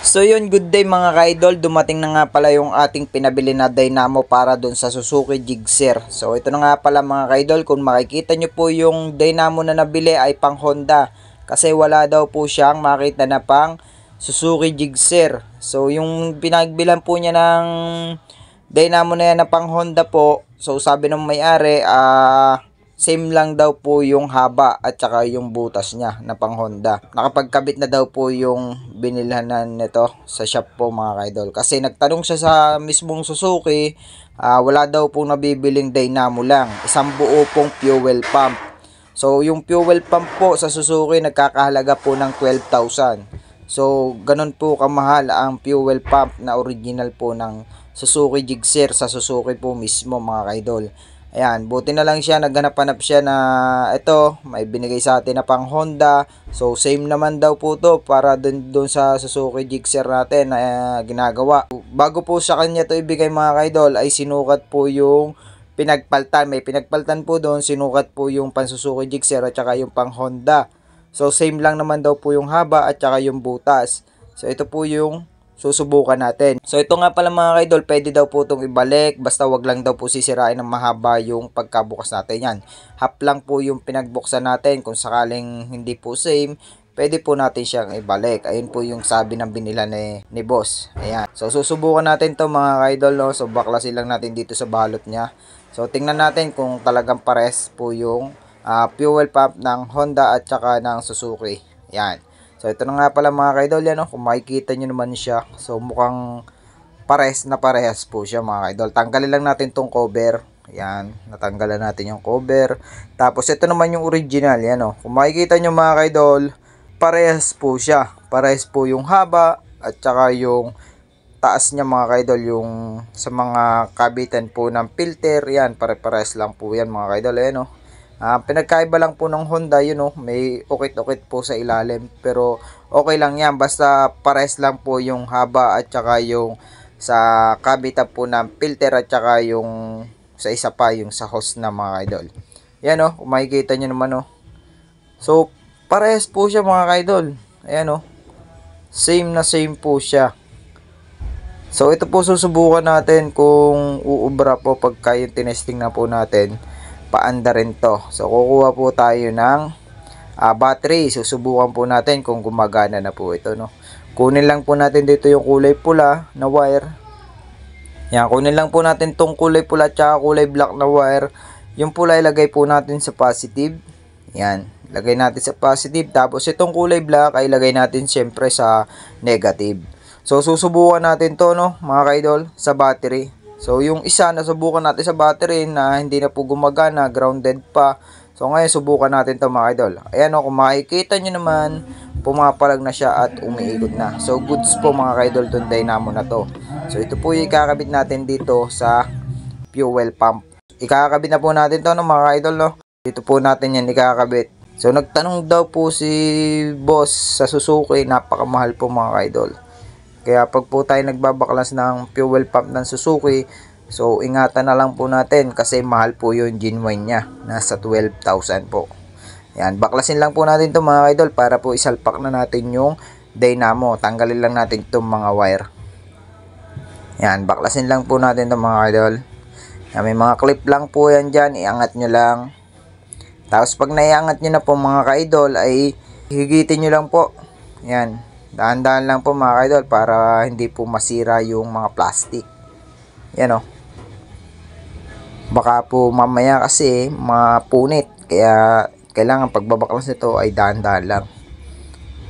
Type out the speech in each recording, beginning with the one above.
So yun, good day mga ka-idol. Dumating na nga pala yung ating pinabili na dynamo para dun sa Suzuki Gixxer. So ito na nga pala mga ka-idol, kung makikita nyo po yung dynamo na nabili ay pang Honda. Kasi wala daw po siyang makita na pang Suzuki Gixxer. So yung pinagbilan po niya ng dynamo na yan na pang Honda po. So sabi ng may-ari, same lang daw po yung haba at saka yung butas niya na pang Honda. Nakapagkabit na daw po yung binilhanan nito sa shop po mga ka-idol. Kasi nagtanong siya sa mismong Suzuki, wala daw po nabibiling dynamo lang. Isang buo pong fuel pump. So yung fuel pump po sa Suzuki nagkakahalaga po ng 12,000. So ganun po kamahal ang fuel pump na original po ng Suzuki Gixxer sa Suzuki po mismo mga ka-idol. Ayan, buti na lang siya, naghanap-hanap siya na ito, may binigay sa atin na pang Honda. So, same naman daw po to para dun sa Suzuki Gixxer natin na ginagawa. Bago po sa kanya to ibigay mga ka-idol, ay sinukat po yung pinagpaltan. May pinagpaltan po doon, sinukat po yung pan Suzuki Gixxer at saka yung pang Honda. So, same lang naman daw po yung haba at saka yung butas. So, ito po yung susubukan natin. So ito nga pala mga ka-idol, pwede daw po itong ibalik, basta wag lang daw po sisirain ng mahaba yung pagkabukas natin yan. Half lang po yung pinagbuksan natin, kung sakaling hindi po same, pwede po natin siyang ibalik. Ayun po yung sabi ng binila ni boss. Ayan. So susubukan natin to mga ka-idol, no? So baklasin lang natin dito sa balot niya. So tingnan natin kung talagang pares po yung fuel pump ng Honda at saka ng Suzuki. Ayan. So ito na nga pala mga ka-idol yan, no? Kung makikita nyo naman siya. So mukhang parehas na parehas po siya mga ka-idol. Tanggalin lang natin tong cover. Yan, natanggalan natin yung cover. Tapos ito naman yung original yan, no? Kung makikita nyo mga ka-idol, parehas po siya. Parehas po yung haba at saka yung taas niya mga ka-idol, yung sa mga kabitan po ng filter. Yan, pare-parehas lang po yan mga ka-idol. Ayan, no? Pinagkaiba lang po ng Honda, yun, no? May ukit-ukit po sa ilalim, pero okay lang yan, basta pares lang po yung haba at saka yung sa kabitan po ng filter at saka yung sa isa pa, yung sa hose na mga idol. Yan, no? Kung makikita nyo naman, no? So pares po siya mga idol. Ayan, no? Same na same po siya. So ito po susubukan natin kung uubra po pagka yung tinesting na po natin, paanda rin to. So kukuha po tayo ng battery. Susubukan po natin kung gumagana na po ito, no? Kunin lang po natin dito yung kulay pula na wire. Yan, kunin lang po natin tong kulay pula at kulay black na wire. Yung pula ilagay po natin sa positive. Yan, lagay natin sa positive. Tapos itong kulay black ay ilagay natin syempre sa negative. So susubukan natin to, no mga ka-idol, sa battery. So yung isa nasubukan natin sa battery na hindi na po gumagana, grounded pa. So ngayon subukan natin to mga idol. Ayan, o, kung makikita nyo naman, pumapalag na siya at umiikot na. So goods po mga ka-idol tong dynamo na to. So ito po yung ikakabit natin dito sa fuel pump. Ikakabit na po natin to, no mga ka-idol, no? Dito po natin yan ikakabit. So nagtanong daw po si boss sa Suzuki, napakamahal po mga ka-idol. Kaya pag po tayo nagbabaklas ng fuel pump ng Suzuki, so ingatan na lang po natin kasi mahal po yung genuine niya. Nasa 12,000 po. Yan, baklasin lang po natin ito mga idol para po isalpak na natin yung dynamo. Tanggalin lang natin itong mga wire. Yan, baklasin lang po natin ito mga idol. Yan, may mga clip lang po yan dyan. Iangat nyo lang. Tapos pag naiangat nyo na po mga ka-idol ay higitin nyo lang po. Yan. Dahan-dahan lang po mga ka-idol para hindi po masira yung mga plastic. Yan, o. Baka po mamaya kasi mapunit. Kaya kailangan pagbabaklas nito ay dahan-dahan lang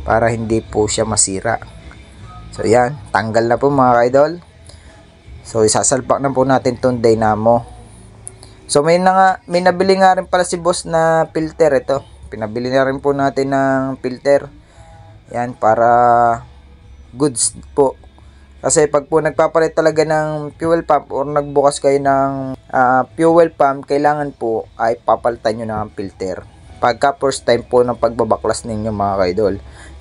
para hindi po siya masira. So yan, tanggal na po mga ka-idol. So isasalpak na po natin tong dynamo. So may nabili nga rin pala si boss na filter ito. Pinabili na rin po natin ng filter. Yan, para goods po. Kasi pag po nagpapalit talaga ng fuel pump or nagbukas kayo ng fuel pump, kailangan po ay papalitan nyo ng filter. Pagka first time po ng pagbabaklas ninyo mga ka-idol.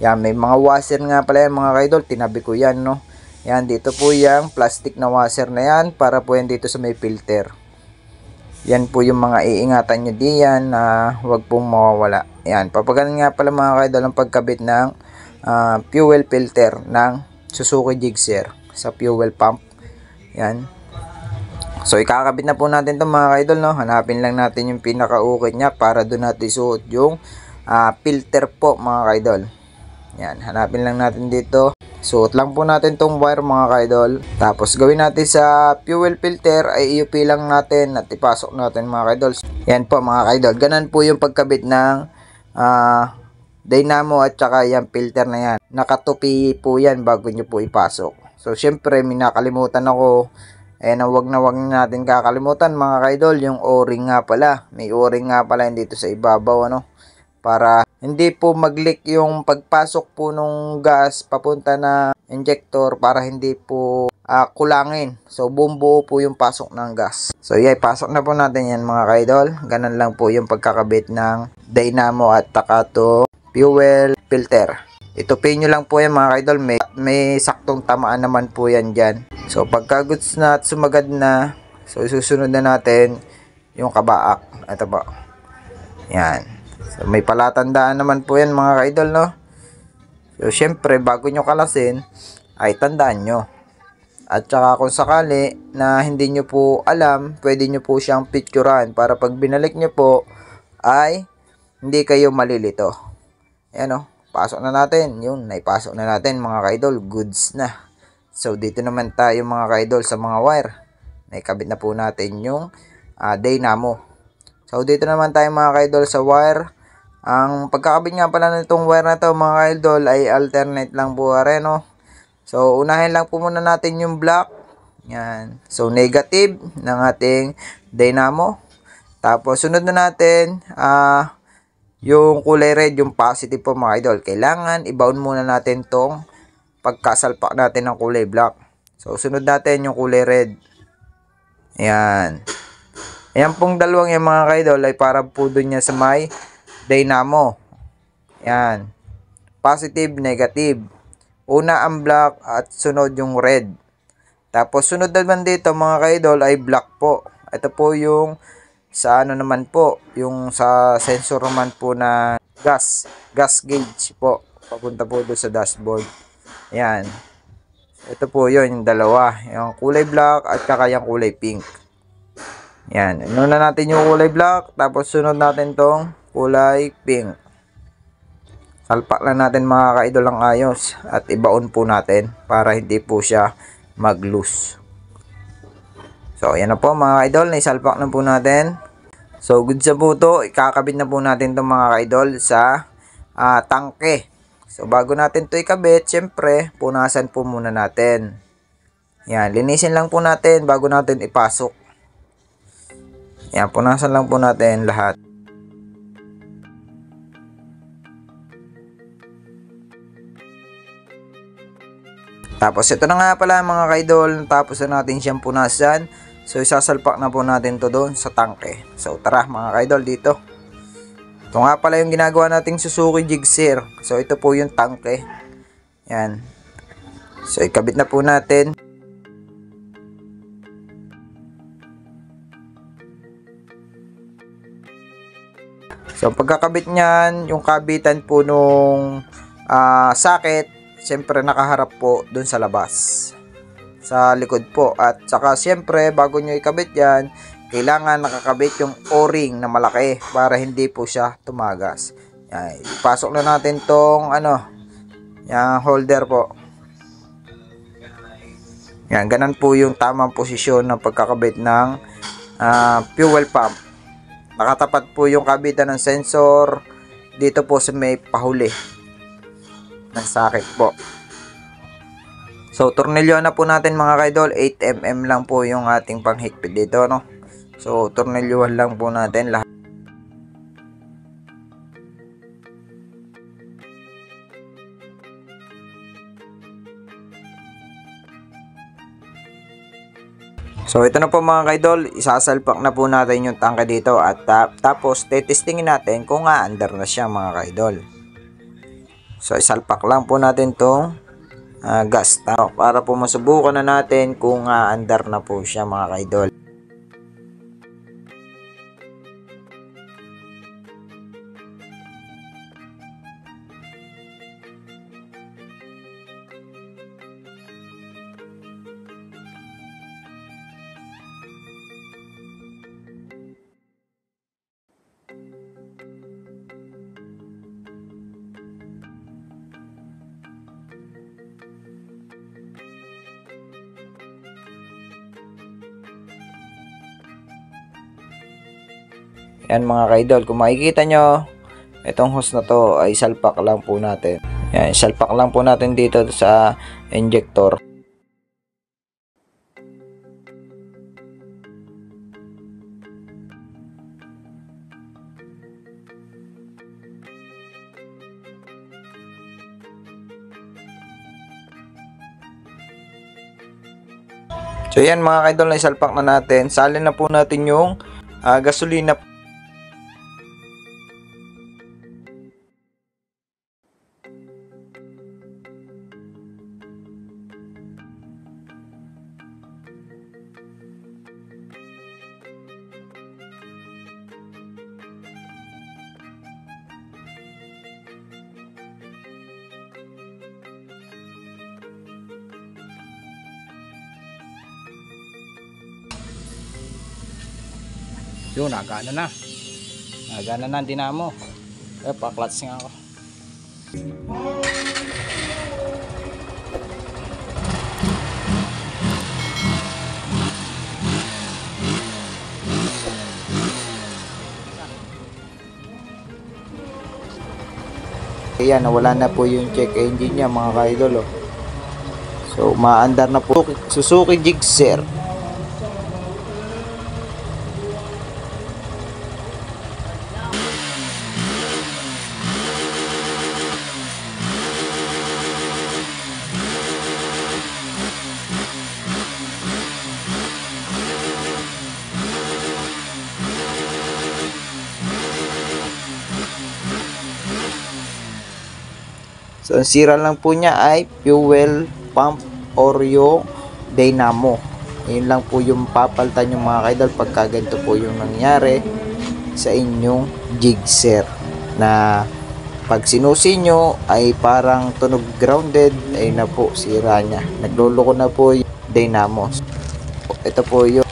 Yan, may mga washer nga pala yan mga ka-idol. Tinabi ko yan, no? Yan, dito po yung plastic na washer na yan para po yan dito sa may filter. Yan po yung mga iingatan nyo diyan na huwag pong mawawala. Yan, papagalan nga pala mga ka-idol ang pagkabit ng fuel filter ng Suzuki Gixxer sa fuel pump. Yan. So ikakabit na po natin to mga kaidol, no. Hanapin lang natin yung pinakaukit niya para doon natin suot yung filter po mga kaidol. Yan, hanapin lang natin dito. Suot lang po natin tong wire mga kaidol. Tapos gawin natin sa fuel filter ay iupi lang natin at ipasok natin mga kaidol. Yan po mga kaidol. Ganun po yung pagkabit ng dynamo at saka yung filter na yan. Nakatupi po yan bago nyo po ipasok. So syempre minakalimutan ako. Ayan, wag na natin kakalimutan mga kaidol. Yung o-ring nga pala. May o-ring nga pala dito sa ibabaw, ano. Para hindi po mag-leak yung pagpasok po nung gas papunta na injector, para hindi po kulangin. So buo po yung pasok ng gas. So yeah, pasok na po natin yan mga kaidol. Ganun lang po yung pagkakabit ng dynamo at taka fuel filter. Itupin nyo lang po yan mga kaidol. May saktong tamaan naman po yan dyan. So pagka goods na at sumagad na, so susunod na natin yung kabaak. Ito po. Yan. So may palatandaan naman po yan mga kaidol, no. So syempre bago nyo kalasin ay tandaan nyo. At saka kung sakali na hindi nyo po alam, pwede nyo po siyang picturean para pag binalik nyo po ay hindi kayo malilito. Ayan, no. Pasok na natin. Yun, naipasok na natin mga kaidol. Goods na. So dito naman tayo mga kaidol sa mga wire. Naikabit na po natin yung dynamo. So dito naman tayo mga kaidol sa wire. Ang pagkakabit nga pala nitong wire na to mga kaidol ay alternate lang po rin, no? So unahin lang po muna natin yung black. Yan. So negative ng ating dynamo. Tapos sunod na natin yung kulay red, yung positive po mga idol. Kailangan i-bound muna natin tong pagkasalpak natin ng kulay black. So sunod natin yung kulay red. Ayan. Ayan pong dalawang yung mga idol ay para po dun niya sa may dynamo. Ayan. Positive, negative. Una ang black at sunod yung red. Tapos sunod naman dito mga idol ay black po. Ito po yung sa ano naman po, yung sa sensor naman po na gas gauge po, papunta po doon sa dashboard. Ayan. Ito po yun, yung dalawa, yung kulay black at saka yung kulay pink. Ayan, inuna natin yung kulay black, tapos sunod natin tong kulay pink. Salpak lang natin mga kaidol ang ayos at ibaon po natin para hindi po siya mag-loose. So, ayan na po mga kaidol, naisalpak na po natin. So, good sa po to. Ikakabit na po natin itong mga kaidol sa tangke. So, bago natin to ikabit, syempre, punasan po muna natin. Yan, linisin lang po natin bago natin ipasok. Yan, punasan lang po natin lahat. Tapos, ito na nga pala mga kaidol. Tapos na natin siyang punasan. So, isasalpak na po natin to doon sa tangke. So, tara mga kaidol dito. Ito nga pala yung ginagawa nating Suzuki Gixxer. So, ito po yung tangke. Yan. So, ikabit na po natin. So, pagkakabit niyan, yung kabitan po nung socket, siyempre nakaharap po doon sa labas. Sa likod po. At saka siyempre bago nyo ikabit yan, kailangan nakakabit yung o-ring na malaki para hindi po siya tumagas. Yan, ipasok na natin tong yung holder po. Yan, ganun po yung tamang posisyon ng pagkakabit ng fuel pump. Nakatapat po yung kabitan ng sensor dito po sa may pahuli ng socket po. So, tornilyo na po natin mga kaidol. 8mm lang po yung ating panghigpit dito, no? So, tornilyuhan lang po natin lahat. So, ito na po mga kaidol. Isasalpak na po natin yung tangke dito. At tapos, tetestingin natin kung aandar na siya mga kaidol. So, isalpak lang po natin tong gas tank para po masubukan na natin kung andar na po siya mga kaidol. Yan mga ka-idol, kung makikita nyo, itong hose na to ay salpak lang po natin. Yan, salpak lang po natin dito sa injector. So yan mga ka-idol, na isalpak na natin. Salin na po natin yung gasolina. Yun, nagana na. Nagana na ang dinamo. Pa-clutch nga ako. Ayan, nawala na po yung check engine niya mga ka-idol. So, maandar na po Suzuki Gixxer. So, ang sira lang po niya ay fuel pump or yung dynamo. Yun lang po yung papalitan yung mga ka-idol pagka ganito po yung nangyari sa inyong Gixxer. Na pag sinusi nyo ay parang tunog grounded, ay na po, sira niya. Nagluloko na po yung dynamo. Ito po yung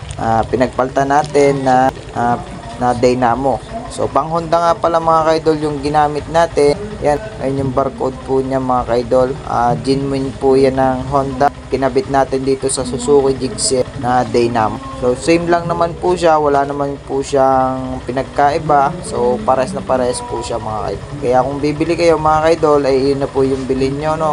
pinagpalitan natin na dynamo. So, pang Honda nga pala mga ka-idol yung ginamit natin. Yan, ayun yung barcode po niya mga ka-idol. Genuine po yan ng Honda. Kinabit natin dito sa Suzuki Gixxer na dynamo. So, same lang naman po siya. Wala naman po siyang pinagkaiba. So, pares na pares po siya mga ka-idol. Kaya kung bibili kayo mga ka-idol, ay yun na po yung bilhin nyo, no?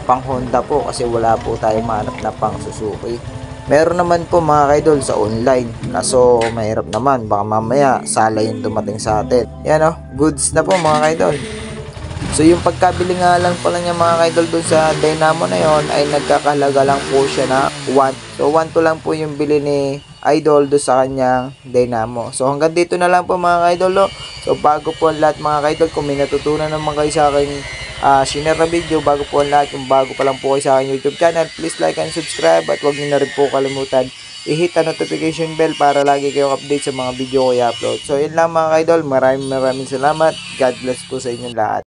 Pang Honda po kasi wala po tayo mahanap na pang Suzuki. Meron naman po mga ka-idol sa online. Kaso mahirap naman. Baka mamaya sala yung dumating sa atin. Yan o. Goods na po mga ka-idol. So yung pagkabili nga lang pala niya mga ka-idol doon sa dynamo na yon ay nagkakahalaga lang po siya na 1. So 1 to lang po yung bili ni idol doon sa kanyang dynamo. So hanggang dito na lang po mga ka-idol. So bago po ang lahat mga ka-idol, kung may natutunan naman kayo sa akin shinare na video, bago po ang lahat, kung bago pa lang po kayo sa aking YouTube channel, please like and subscribe at huwag niyo na rin po kalimutan i-hit ang notification bell para lagi kayong update sa mga video ko i-upload. So yun lang mga ka-idol, maraming salamat. God bless po sa inyong lahat.